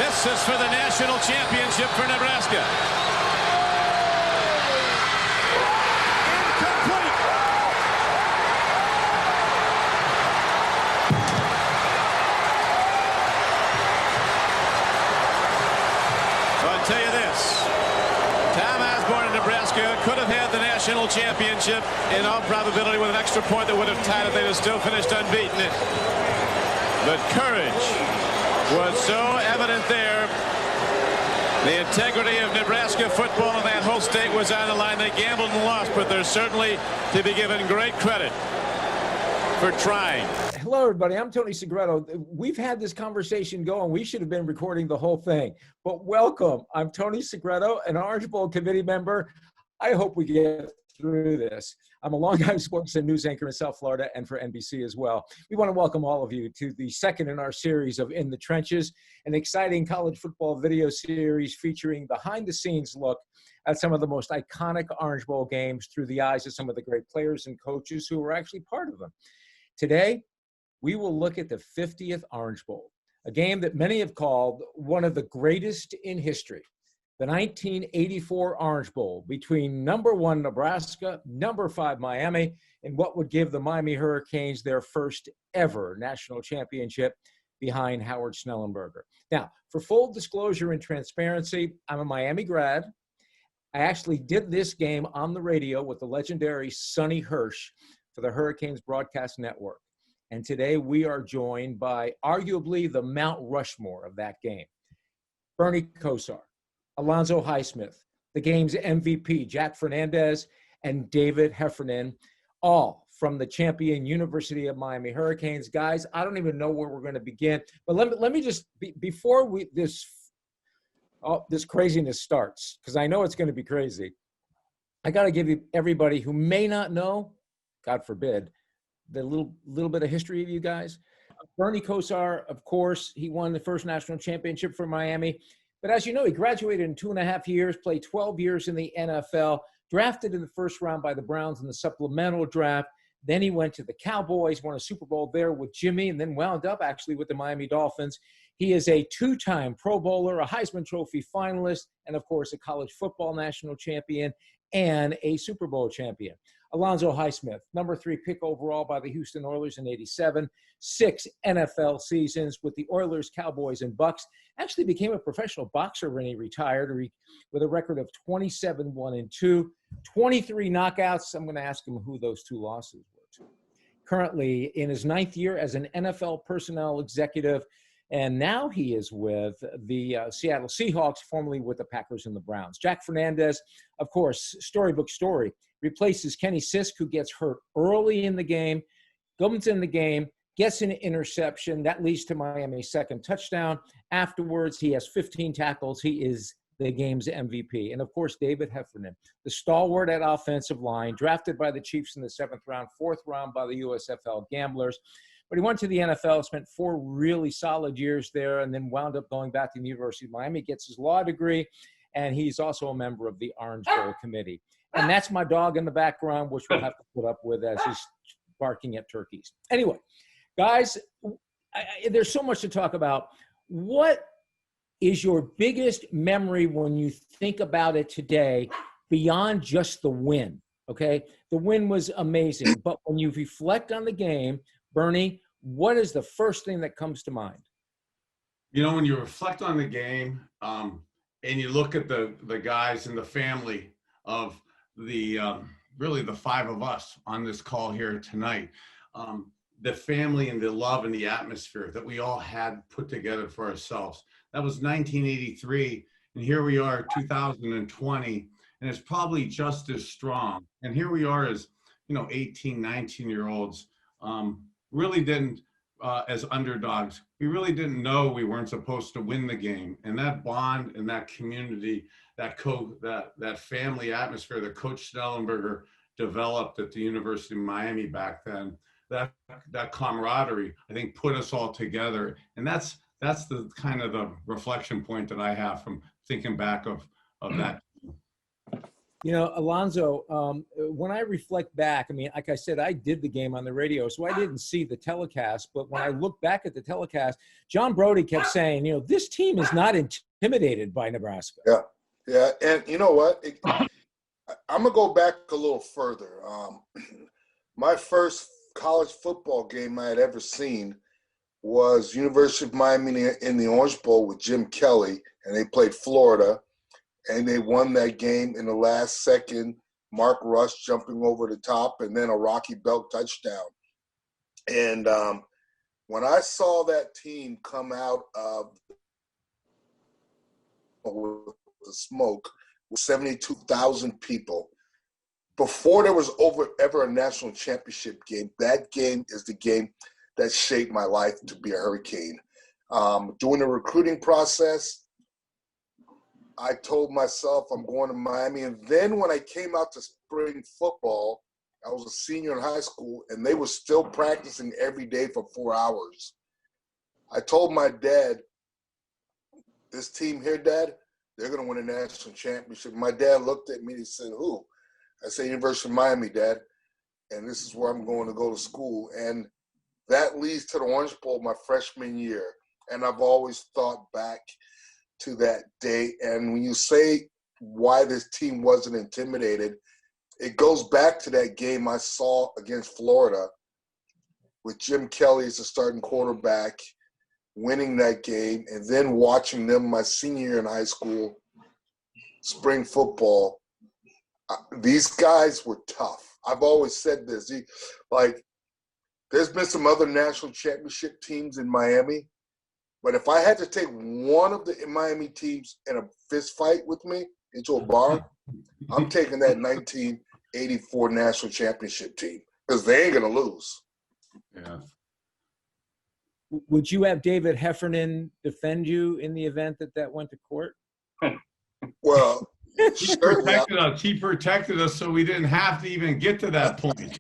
This is for the national championship for Nebraska. Incomplete. I'll tell you this. Tom Osborne in Nebraska could have had the national championship in all probability with an extra point that would have tied it. They'd have still finished unbeaten. But courage was so evident there. The integrity of Nebraska football and that whole state was on the line. They gambled and lost, but they're certainly to be given great credit for trying. Hello, everybody. I'm Tony Segreto. We've had this conversation going. We should have been recording the whole thing. But welcome. I'm Tony Segreto, an Orange Bowl committee member. I hope we get through this. I'm a longtime sports and news anchor in South Florida and for NBC as well. We want to welcome all of you to the second in our series of In the Trenches, an exciting college football video series featuring behind-the-scenes look at some of the most iconic Orange Bowl games through the eyes of some of the great players and coaches who were actually part of them. Today, we will look at the 50th Orange Bowl, a game that many have called one of the greatest in history. The 1984 Orange Bowl between number 1 Nebraska, number 5 Miami, and what would give the Miami Hurricanes their first ever national championship behind Howard Schnellenberger. Now, for full disclosure and transparency, I'm a Miami grad. I actually did this game on the radio with the legendary Sonny Hirsch for the Hurricanes Broadcast Network. And today we are joined by arguably the Mount Rushmore of that game. Bernie Kosar, Alonzo Highsmith, the game's MVP, Jack Fernandez, and David Heffernan, all from the champion University of Miami Hurricanes. Guys, I don't even know where we're going to begin, but let me just, before this craziness starts, because I know it's going to be crazy, I got to give you everybody who may not know, God forbid, the little bit of history of you guys. Bernie Kosar, of course, he won the first national championship for Miami. But as you know, he graduated in 2.5 years, played 12 years in the NFL, drafted in the first round by the Browns in the supplemental draft. Then he went to the Cowboys, won a Super Bowl there with Jimmy, and then wound up actually with the Miami Dolphins. He is a 2-time Pro Bowler, a Heisman Trophy finalist, and of course, a college football national champion and a Super Bowl champion. Alonzo Highsmith, number 3 pick overall by the Houston Oilers in '87, 6 NFL seasons with the Oilers, Cowboys, and Bucks. Actually became a professional boxer when he retired with a record of 27-1-2, 23 knockouts. I'm going to ask him who those 2 losses were to. Currently in his 9th year as an NFL personnel executive, and now he is with the Seattle Seahawks, formerly with the Packers and the Browns. Jack Fernandez, of course, storybook story, replaces Kenny Sisk, who gets hurt early in the game, comes in the game, gets an interception. That leads to Miami's second touchdown. Afterwards, he has 15 tackles. He is the game's MVP. And, of course, David Heffernan, the stalwart at offensive line, drafted by the Chiefs in the 7th round, 4th round by the USFL Gamblers. But he went to the NFL, spent 4 really solid years there, and then wound up going back to the University of Miami, gets his law degree, and he's also a member of the Orange Bowl Committee. And that's my dog in the background, which we'll have to put up with as he's barking at turkeys. Anyway, guys, there's so much to talk about. What is your biggest memory when you think about it today beyond just the win? Okay, the win was amazing, but when you reflect on the game, Bernie, what is the first thing that comes to mind? You know, when you reflect on the game and you look at the guys and the family of the really the 5 of us on this call here tonight, the family and the love and the atmosphere that we all had put together for ourselves. That was 1983, and here we are, 2020, and it's probably just as strong. And here we are as, 18, 19-year-olds, really didn't, as underdogs, we really didn't know we weren't supposed to win the game. And that bond and that community, that family atmosphere that Coach Schnellenberger developed at the University of Miami back then, that camaraderie, I think, put us all together. And that's the kind of the reflection point that I have from thinking back of that. Alonzo, when I reflect back, I mean, like I said, I did the game on the radio, so I didn't see the telecast. But when I look back at the telecast, John Brody kept saying, this team is not intimidated by Nebraska. Yeah. Yeah. And you know what? I'm going to go back a little further. My first college football game I had ever seen was University of Miami in the Orange Bowl with Jim Kelly, and they played Florida. And they won that game in the last second, Mark Rush jumping over the top, and then a Rocky Belt touchdown. And when I saw that team come out of the smoke with 72,000 people, before there was ever a national championship game, that game is the game that shaped my life to be a Hurricane. During the recruiting process, I told myself I'm going to Miami. And then when I came out to spring football, I was a senior in high school, and they were still practicing every day for 4 hours. I told my dad, this team here, Dad, they're going to win a national championship. My dad looked at me and he said, who? I said, University of Miami, Dad. And this is where I'm going to go to school. And that leads to the Orange Bowl my freshman year. And I've always thought back to that day. And when you say why this team wasn't intimidated, it goes back to that game I saw against Florida with Jim Kelly as the starting quarterback, winning that game, and then watching them my senior year in high school, spring football. These guys were tough. I've always said this. There's been some other national championship teams in Miami, but if I had to take one of the Miami teams in a fist fight with me into a bar, I'm taking that 1984 national championship team because they ain't going to lose. Yeah. Would you have David Heffernan defend you in the event that went to court? Well, He protected us. He protected us so we didn't have to even get to that point.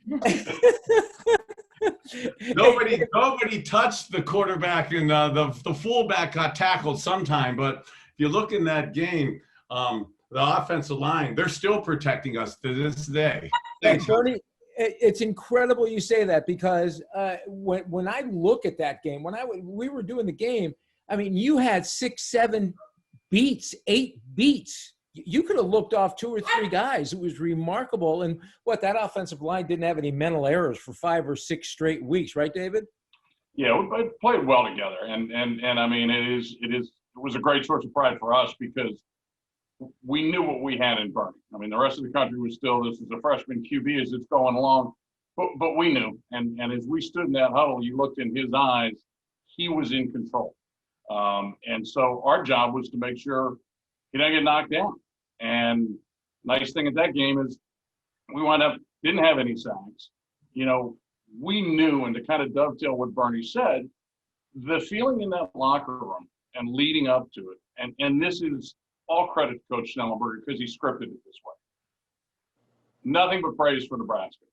Nobody touched the quarterback, and the fullback got tackled sometime. But if you look in that game, the offensive line, they're still protecting us to this day. Thanks, Bernie. It's incredible you say that because when I look at that game, we were doing the game, I mean, you had 6, 7 beats, 8 beats. You could have looked off 2 or 3 guys. It was remarkable. And that offensive line didn't have any mental errors for 5 or 6 straight weeks, right, David? Yeah, we played well together, and I mean, it was a great source of pride for us because we knew what we had in Bernie. I mean, the rest of the country was still, this is a freshman QB as it's going along, but we knew. And as we stood in that huddle, you looked in his eyes, he was in control. And so our job was to make sure he didn't get knocked down. And nice thing at that game is we didn't have any sacks. We knew, and to kind of dovetail what Bernie said, the feeling in that locker room and leading up to it, and this is all credit to Coach Snellenberger because he scripted it this way. Nothing but praise for Nebraska.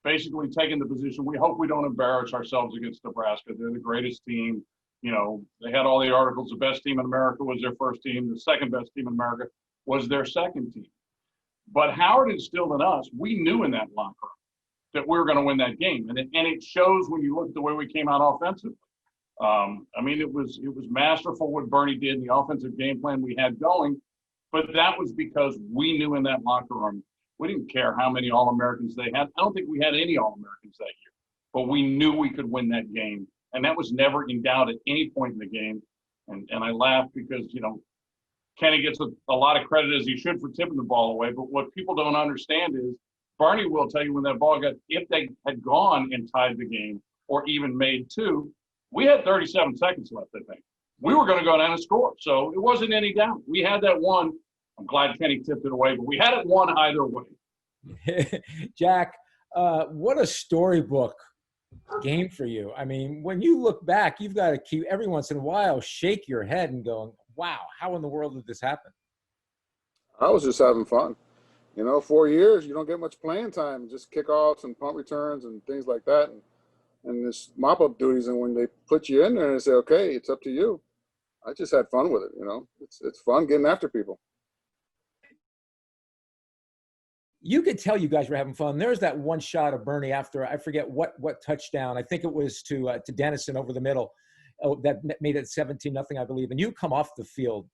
Basically taking the position, we hope we don't embarrass ourselves against Nebraska. They're the greatest team. They had all the articles. The best team in America was their first team. The second best team in America was their second team. But Howard instilled in us, we knew in that locker room that we were going to win that game. And it shows when you look at the way we came out offensively. I mean, it was masterful what Bernie did in the offensive game plan we had going, but that was because we knew in that locker room, we didn't care how many All-Americans they had. I don't think we had any All-Americans that year, but we knew we could win that game. And that was never in doubt at any point in the game. And I laugh because, Kenny gets a lot of credit as he should for tipping the ball away. But what people don't understand is Bernie will tell you when that ball if they had gone and tied the game or even made 2, we had 37 seconds left, I think. We were going to go down and score. So it wasn't any doubt. We had that one. I'm glad Kenny tipped it away, but we had it won either way. Jack, what a storybook game for you. I mean, when you look back, you've got to keep every once in a while, shake your head and go, wow, how in the world did this happen? I was just having fun. 4 years, you don't get much playing time, just kickoffs and punt returns and things like that. And this mop-up duties, and when they put you in there and say, okay, it's up to you, I just had fun with it, It's fun getting after people. you could tell you guys were having fun. There's that one shot of Bernie after, I forget what touchdown. I think it was to Dennison over the middle. That made it 17-0, I believe. And you come off the field,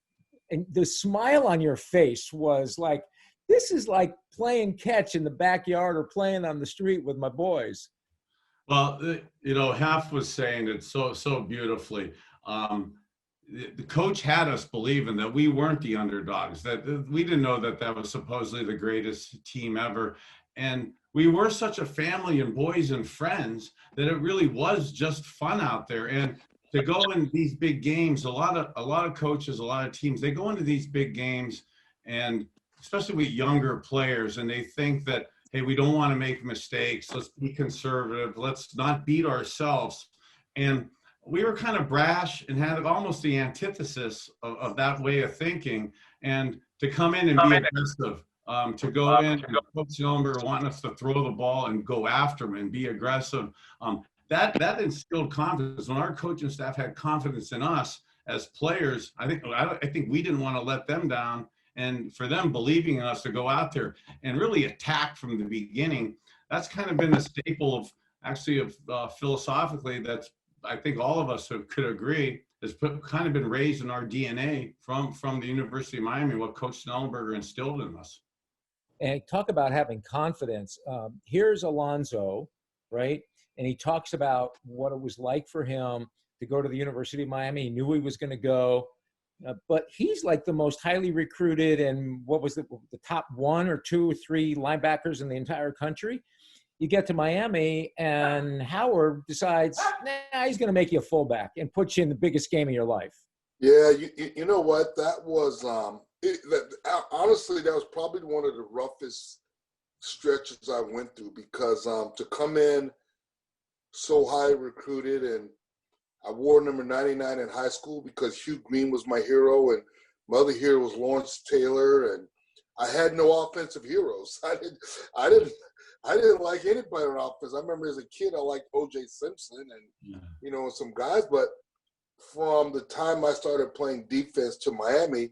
and the smile on your face was like, this is like playing catch in the backyard or playing on the street with my boys. Well, Hef was saying it so beautifully. The coach had us believing that we weren't the underdogs, that we didn't know that was supposedly the greatest team ever. And we were such a family and boys and friends that it really was just fun out there. And to go in these big games, a lot of coaches, a lot of teams, they go into these big games, and especially with younger players, and they think that, hey, we don't want to make mistakes. Let's be conservative. Let's not beat ourselves. And we were kind of brash and had almost the antithesis of that way of thinking. And to come in and be aggressive, to go in and Coach Silver wanting us to throw the ball and go after him and be aggressive, that instilled confidence. When our coaching staff had confidence in us as players, I think we didn't want to let them down. And for them believing in us to go out there and really attack from the beginning, that's kind of been the staple of philosophically, that's, I think all of us could agree, has kind of been raised in our DNA from the University of Miami, what Coach Snellenberger instilled in us. And talk about having confidence. Here's Alonzo, right? And he talks about what it was like for him to go to the University of Miami. He knew he was going to go. But he's like the most highly recruited and what was the top 1 or 2 or 3 linebackers in the entire country. You get to Miami and Howard decides, he's going to make you a fullback and put you in the biggest game of your life. Yeah, you know what? That was honestly, that was probably one of the roughest stretches I went through, because to come in so high recruited, and I wore number 99 in high school because Hugh Green was my hero, and my other hero was Lawrence Taylor, and I had no offensive heroes. I didn't like anybody on offense. I remember as a kid I liked O.J. Simpson and some guys, but from the time I started playing defense to Miami,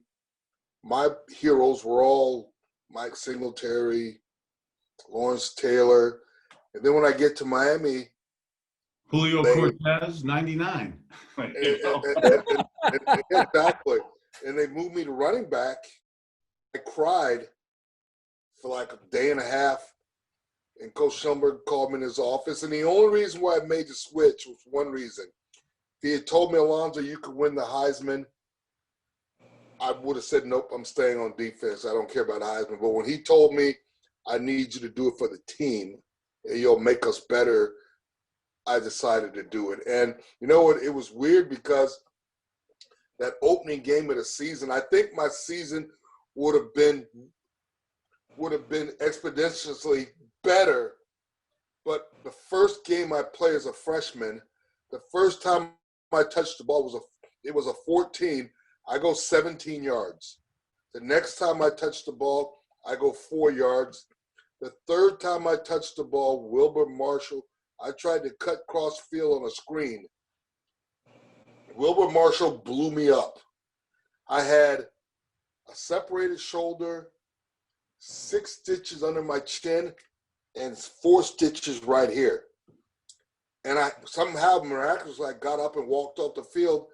my heroes were all Mike Singletary, Lawrence Taylor, and then when I get to Miami, Julio Cortez, 99. Exactly. And they moved me to running back. I cried for like a day and a half, and Coach Schumberg called me in his office. And the only reason why I made the switch was one reason. If he had told me, Alonzo, you could win the Heisman, I would have said, nope, I'm staying on defense. I don't care about Heisman. But when he told me, I need you to do it for the team, and you'll make us better, I decided to do it. And you know what? It was weird because that opening game of the season, I think my season would have been exponentially better. But the first game I played as a freshman, the first time I touched the ball was a 14. I go 17 yards. The next time I touched the ball, I go 4 yards. The third time I touched the ball, Wilbur Marshall, I tried to cut cross field on a screen. Wilbur Marshall blew me up. I had a separated shoulder, 6 stitches under my chin, and 4 stitches right here. And I somehow miraculously I got up and walked off the field.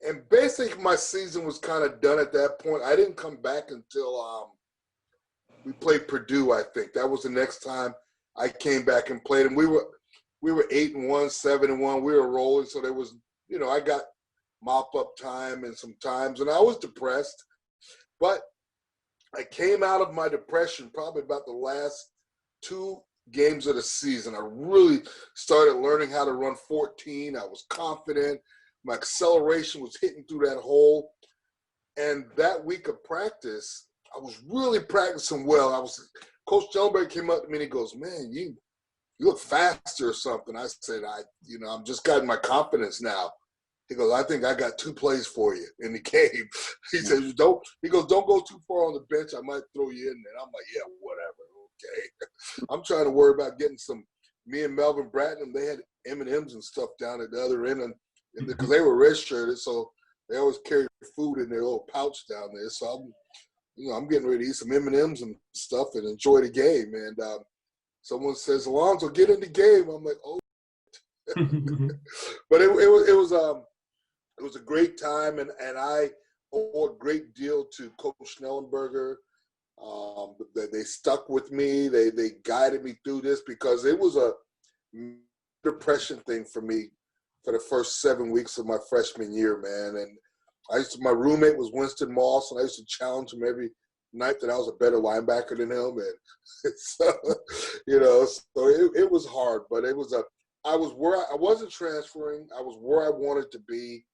And basically my season was kind of done at that point. I didn't come back until we played Purdue, I think. That was the next time I came back and played. And we were 8-1, 7-1. We were rolling. So there was, I got mop-up time and some times. And I was depressed. But I came out of my depression probably about the last 2 games of the season. I really started learning how to run 14. I was confident. My acceleration was hitting through that hole. And that week of practice, I was really practicing well. Coach Johnberg came up to me and he goes, man, you look faster or something. I said, I'm just getting my confidence now. He goes, I think I got 2 plays for you in the game. He says, don't go too far on the bench. I might throw you in there. I'm like, yeah, whatever. Okay. I'm trying to worry about getting me and Melvin Bratton, they had M&Ms and stuff down at the other end because they were redshirted. So they always carried food in their little pouch down there. So I'm getting ready to eat some M&Ms and stuff and enjoy the game. And someone says, Alonzo, get in the game. I'm like, oh. But it was a great time, and I owe a great deal to Coach Schnellenberger. They stuck with me. They guided me through this because it was a depression thing for me for the first 7 weeks of my freshman year, man. And my roommate was Winston Moss, and I used to challenge him every night that I was a better linebacker than him. And so, it was hard, but I wasn't transferring. I was where I wanted to be.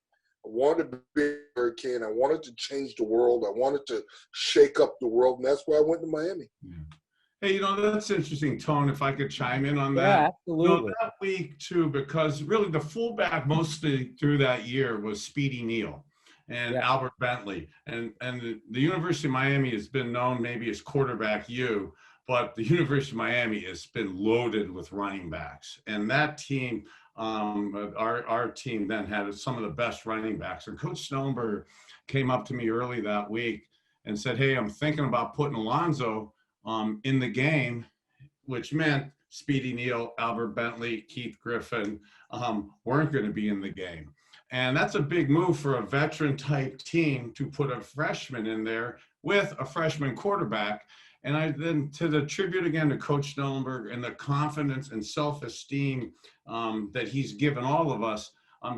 I wanted to be a Hurricane. I wanted to change the world. I wanted to shake up the world, and that's why I went to Miami. Yeah. Hey, that's interesting, Tone, if I could chime in on that. Yeah, absolutely. That week, too, because really the fullback mostly through that year was Speedy Neal and Albert Bentley. And the University of Miami has been known maybe as quarterback U, but the University of Miami has been loaded with running backs. And that team, our team then had some of the best running backs. And Coach Schnellenberger came up to me early that week and said, hey, I'm thinking about putting Alonzo in the game, which meant Speedy Neal, Albert Bentley, Keith Griffin weren't going to be in the game. And that's a big move for a veteran type team to put a freshman in there with a freshman quarterback. And I then, to the tribute again to Coach Schnellenberger and the confidence and self-esteem that he's given all of us,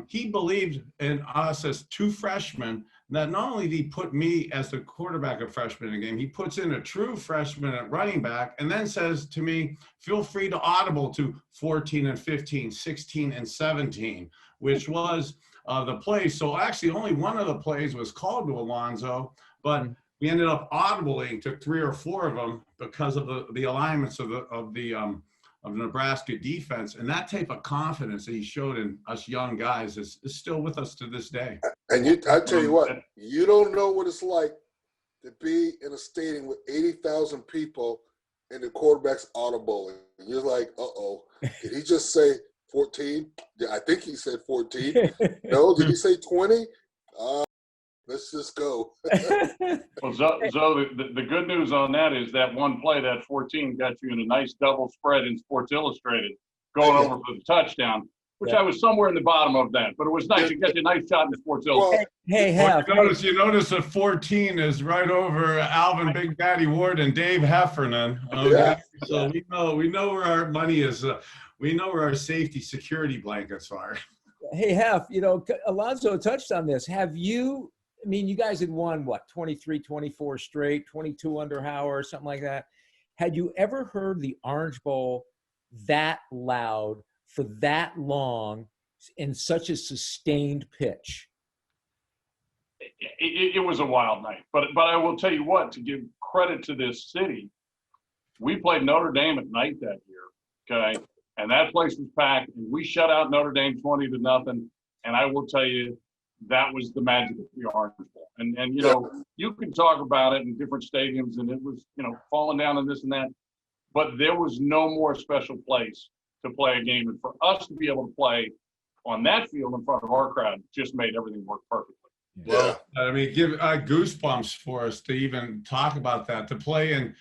he believed in us as two freshmen, that not only did he put me as the quarterback of freshman in the game, he puts in a true freshman at running back and then says to me, feel free to audible to 14 and 15, 16 and 17, which was the play. So actually only one of the plays was called to Alonzo, but we ended up audibling to 3 or 4 of them because of the alignments of the Nebraska defense. And that type of confidence that he showed in us young guys is still with us to this day. And I tell you what, you don't know what it's like to be in a stadium with 80,000 people and the quarterback's audible. And you're like, uh-oh, did he just say 14? I think he said 14. No, did he say 20? Let's just go. Well, Zoe, the good news on that is that one play, that 14, got you in a nice double spread in Sports Illustrated, going over for the touchdown, which I was somewhere in the bottom of that. But it was nice. You got a nice shot in Sports Illustrated. You notice that 14 is right over Alvin Big Daddy Ward and Dave Heffernan. Okay? So we know where our money is. We know where our safety security blankets are. Hey, Hef, Alonzo touched on this. You guys had won, 23, 24 straight, 22 under Howard, something like that. Had you ever heard the Orange Bowl that loud for that long in such a sustained pitch? It was a wild night. But I will tell you what, to give credit to this city, we played Notre Dame at night that year, okay? And that place was packed, and we shut out Notre Dame 20-0. And I will tell you, that was the magic of the Orange Bowl. And you can talk about it in different stadiums, and it was, falling down and this and that. But there was no more special place to play a game. And for us to be able to play on that field in front of our crowd just made everything work perfectly. Well, give goosebumps for us to even talk about that, to play in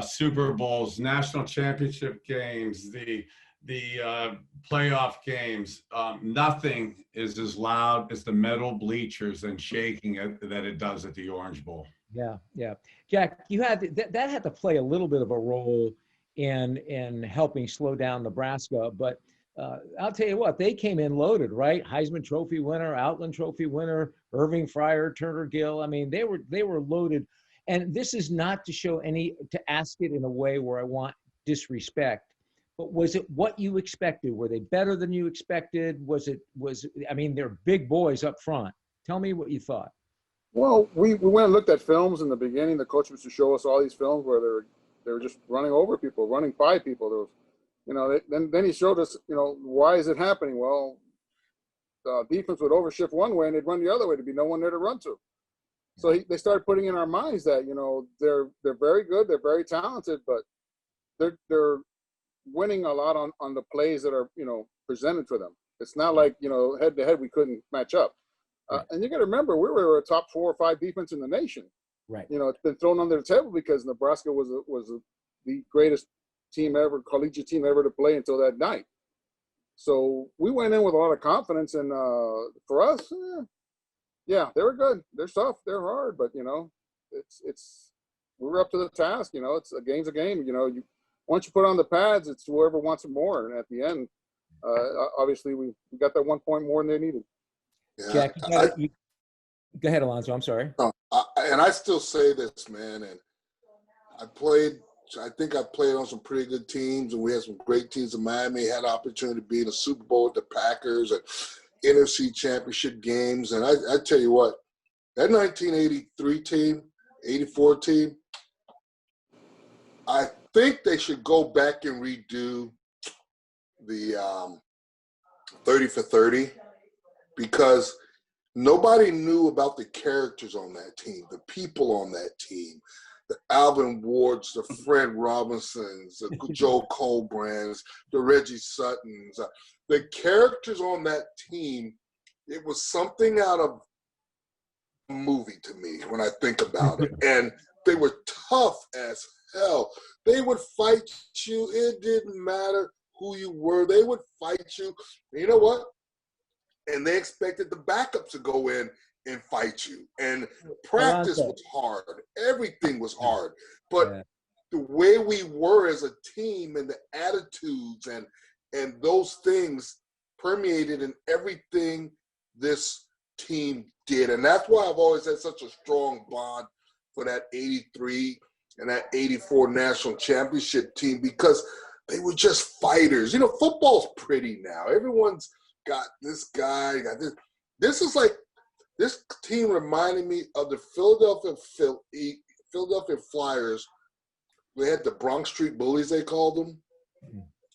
Super Bowls, national championship games, the playoff games. Nothing is as loud as the metal bleachers and shaking it that it does at the Orange Bowl. Yeah. Jack, you had that had to play a little bit of a role in helping slow down Nebraska, but I'll tell you what, they came in loaded, right? Heisman Trophy winner, Outland Trophy winner, Irving Fryer, Turner Gill. They were loaded. And this is not to ask it in a way where I want disrespect, but was it what you expected? Were they better than you expected? They're big boys up front. Tell me what you thought. Well, we went and looked at films in the beginning. The coach was to show us all these films where they were just running over people, running by people. There was, then he showed us, why is it happening? Well, the defense would overshift one way and they'd run the other way. There'd be no one there to run to. So they started putting in our minds that, they're very good, they're very talented, but they're winning a lot on the plays that are, presented to them. It's not like, head to head we couldn't match up. And you got to remember, we were a top 4 or 5 defense in the nation. Right. You know, it's been thrown under the table because Nebraska was the greatest team ever, collegiate team ever to play until that night. So we went in with a lot of confidence, and for us, yeah, they were good. They're tough. They're hard, but you know, we were up to the task. You know, it's a game's a game. You know, once you put on the pads, it's whoever wants it more. And at the end, obviously, we got that 1 point more than they needed. Yeah, Jack, go ahead, Alonzo. I'm sorry. And I still say this, man. And I think I played on some pretty good teams, and we had some great teams in Miami. Had an opportunity to be in the Super Bowl with the Packers and NFC Championship games. And I tell you what, that 1983 team, 84 team, I think they should go back and redo the 30 for 30, because nobody knew about the characters on that team, the people on that team, the Alvin Wards, the Fred Robinsons, the Joe Colbrands, the Reggie Suttons, the characters on that team. It was something out of a movie to me when I think about it. And they were tough as hell. They would fight you. It didn't matter who you were. They would fight you. And you know what? And they expected the backups to go in and fight you. And practice was hard. Everything was hard. But the way we were as a team and the attitudes and those things permeated in everything this team did. And that's why I've always had such a strong bond for that 83 and that 84 national championship team, because they were just fighters. You know, football's pretty now. Everyone's got this guy, got this. This team reminded me of the Philadelphia Flyers. They had the Bronx Street Bullies, they called them,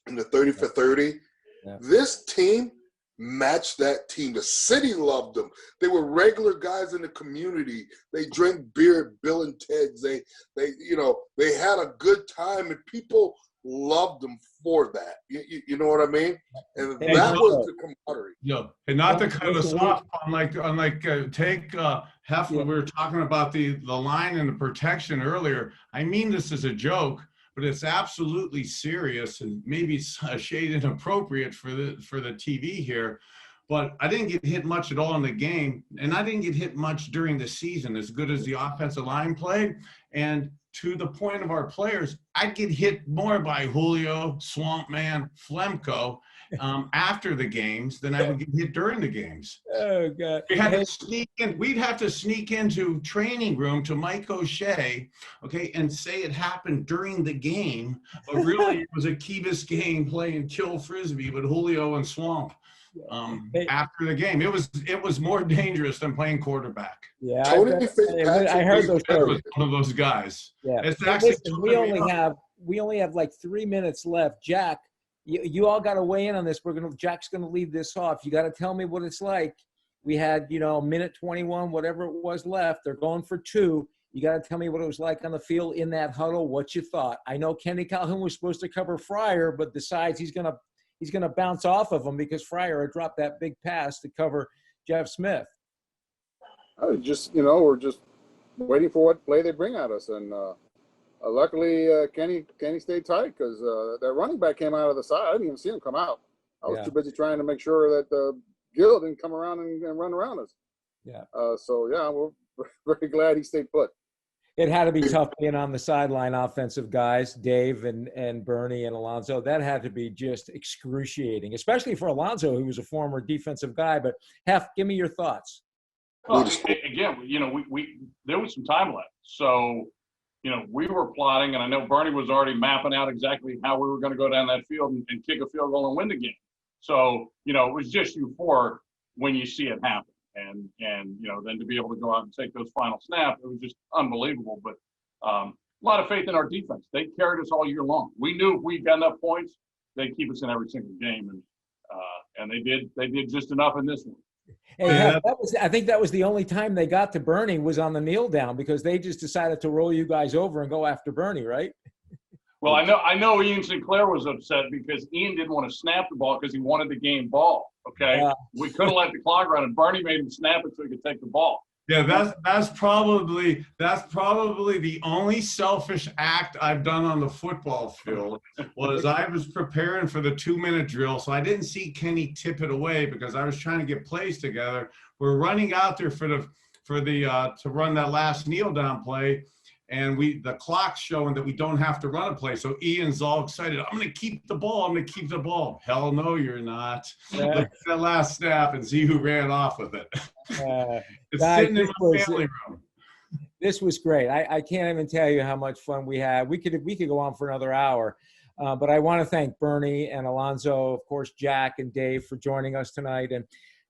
in the 30 for 30. Yeah. This team matched that team. The city loved them. They were regular guys in the community. They drank beer at Bill and Ted's. They had a good time, and people loved them for that. You know what I mean? And that was the camaraderie. Yeah, and not to cut us off, take Heffernan. We were talking about the line and the protection earlier. I mean this as a joke, but it's absolutely serious and maybe a shade inappropriate for the TV here. But I didn't get hit much at all in the game, and I didn't get hit much during the season, as good as the offensive line played. And to the point of our players, I'd get hit more by Julio, Swamp Man, Flemko after the games than I would get hit during the games. Oh, God. We had to sneak in. We'd have to sneak into training room to Mike O'Shea, okay, and say it happened during the game, but really it was a Kibis game playing kill frisbee with Julio and Swamp. After the game, it was more dangerous than playing quarterback. Yeah, I heard those stories. One of those guys. Yeah, it's actually listen, we only have like 3 minutes left. Jack, you all got to weigh in on this. Jack's gonna lead this off. You got to tell me what it's like. We had minute 21, whatever it was left. They're going for 2. You got to tell me what it was like on the field in that huddle. What you thought? I know Kenny Calhoun was supposed to cover Fryer, but decides he's gonna bounce off of him because Fryer had dropped that big pass to cover Jeff Smith. We're just waiting for what play they bring at us. And luckily, Kenny stayed tight because that running back came out of the side. I didn't even see him come out. I was too busy trying to make sure that Gill didn't come around and run around us. Yeah. We're very glad he stayed put. It had to be tough being on the sideline offensive guys, Dave and Bernie and Alonzo. That had to be just excruciating, especially for Alonzo, who was a former defensive guy. But Hef, give me your thoughts. Again, we there was some time left. So, we were plotting, and I know Bernie was already mapping out exactly how we were going to go down that field and kick a field goal and win the game. So, it was just euphoric when you see it happen. And then to be able to go out and take those final snaps, it was just unbelievable. But a lot of faith in our defense. They carried us all year long. We knew if we got enough points, they'd keep us in every single game, and they did. They did just enough in this one. Hey, I think that was the only time they got to Bernie was on the kneel down, because they just decided to roll you guys over and go after Bernie, right? Well, I know Ian Sinclair was upset because Ian didn't want to snap the ball because he wanted the game ball. Okay, we could have let the clock run, and Bernie made him snap it so he could take the ball. Yeah, that's probably the only selfish act I've done on the football field was I was preparing for the 2-minute drill, so I didn't see Kenny tip it away because I was trying to get plays together. We're running out there to run that last kneel down play, and the clock's showing that we don't have to run a play. So Ian's all excited. I'm going to keep the ball. I'm going to keep the ball. Hell no, you're not. Yeah. Look at that last snap and see who ran off with it. It's guys, sitting in my family room. This was great. I can't even tell you how much fun we had. We could go on for another hour, but I want to thank Bernie and Alonzo, of course, Jack and Dave for joining us tonight. And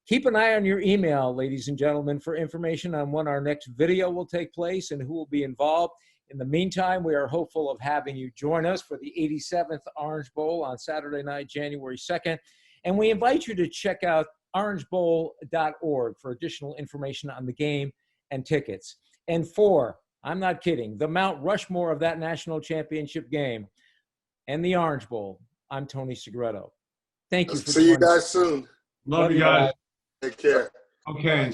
keep an eye on your email, ladies and gentlemen, for information on when our next video will take place and who will be involved. In the meantime, we are hopeful of having you join us for the 87th Orange Bowl on Saturday night, January 2nd. And we invite you to check out orangebowl.org for additional information on the game and tickets. And I'm not kidding, the Mount Rushmore of that national championship game and the Orange Bowl, I'm Tony Segretto. Thank you. See you guys soon. Love you guys. Take care. Okay.